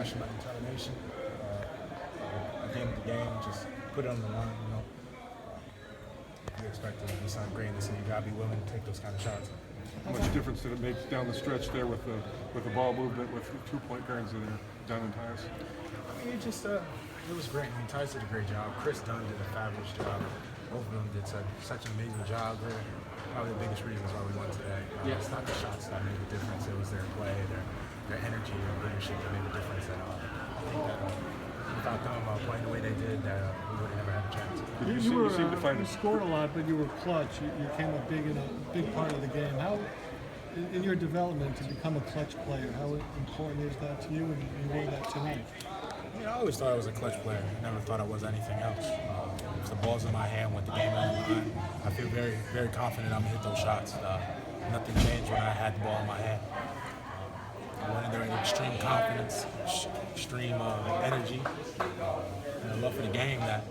passion and determination. At the end of the game, just put it on the line. If you expect to be something great in this, you gotta be willing to take those kind of shots. How much difference did it make down the stretch there with the ball movement, with the 2-point pairings that are done in Tyus? I mean, it was great. I mean, Tyus did a great job. Chris Dunn did a fabulous job. Both of them did such an amazing job. They're probably the biggest reasons why we won today. It's not the shots that made the difference. It was their play, their energy, their leadership that made the difference. And I think that without them playing the way they did, we would have never had a chance. You scored a lot, but you were clutch. You came a big part of the game. How, in your development, to become a clutch player, how important is that to you, and you were that tonight? I always thought I was a clutch player. I never thought I was anything else. If the ball's in my hand with the game on the line, I feel very, very confident I'm gonna hit those shots. Nothing changed when I had the ball in my hand. I went in there with extreme confidence, extreme energy, and a love for the game that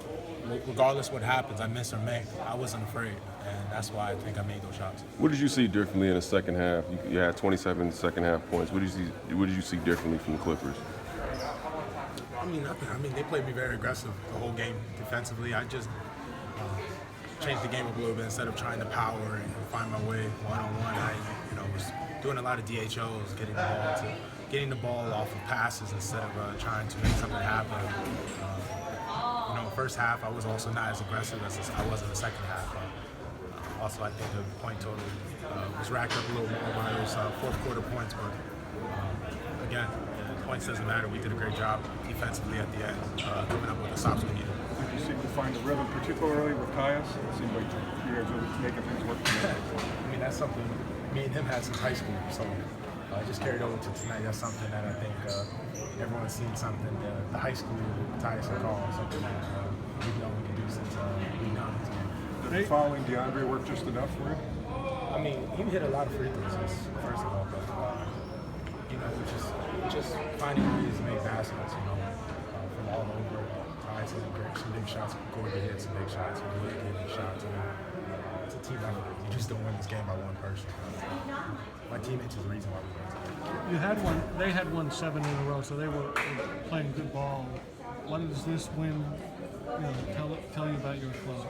regardless what happens, I miss or make, I wasn't afraid. And that's why I think I made those shots. What did you see differently in the second half? You had 27 second half points. What did you see differently from the Clippers? I mean, nothing. I mean, they played me very aggressive the whole game defensively. I just changed the game up a little bit. Instead of trying to power and find my way one-on-one, I was doing a lot of DHOs, getting the ball off of passes instead of trying to make something happen. First half I was also not as aggressive as I was in the second half. Also, I think the point total was racked up a little more by those fourth quarter points, but again, points doesn't matter. We did a great job defensively at the end, coming up with the stops we needed. Did you seem to find the rhythm, particularly with Tyus? It seemed like you guys were making things work together. I mean, that's something me and him had since high school, so I just carried over to tonight. That's something that I think everyone's seen something, the high school Tyus and Karl, something that we know we can do since we've known it. Did following DeAndre work just enough for you? I mean, he hit a lot of free throws, first of all, but just finding ways to make baskets, from all over. Tyus hit some big shots, Gordon hit some big shots, Malik hit big shots. It's a team effort. You just don't win this game by one person. My teammates is the reason why we won. They had won 7 in a row, so they were playing good ball. What does this win tell you about your club?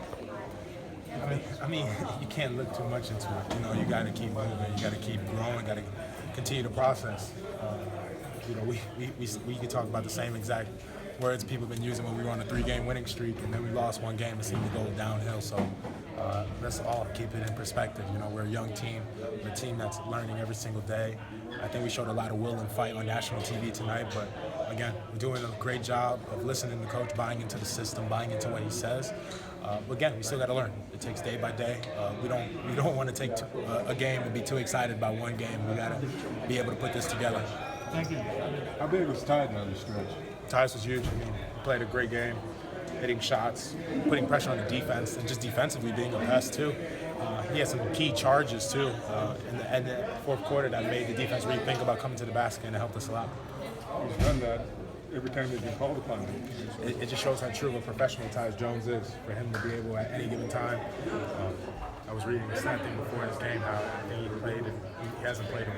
I mean, you can't look too much into it. You got to keep moving. You got to keep growing. Got to continue the process. We could talk about the same exact words people have been using when we were on a 3-game winning streak, and then we lost one game and seemed to go downhill. So let's all keep it in perspective. We're a young team. We're a team that's learning every single day. I think we showed a lot of will and fight on national TV tonight, but again, we're doing a great job of listening to the coach, buying into the system, buying into what he says. But again, we still got to learn. It takes day by day. We don't want to take a game and be too excited about one game. We got to be able to put this together. Thank you. How big was Tyus down the stretch? Tyus was huge. He played a great game, hitting shots, putting pressure on the defense, and just defensively being a pest too. He had some key charges too in the fourth quarter that made the defense really think about coming to the basket, and it helped us a lot. He's done that every time they've been called upon. It just shows how true of a professional Tyus Jones is, for him to be able at any given time. I was reading the stat thing before this game, how I think he hasn't played in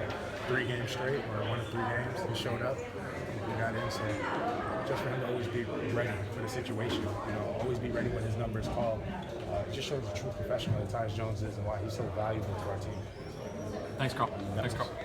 3 games straight, or 1 of 3 games. He showed up, he got in, so just for him to always be ready for the situation, always be ready when his number is called. It just shows the true professional that Tyus Jones is and why he's so valuable to our team. Thanks, Karl. Thanks, Karl.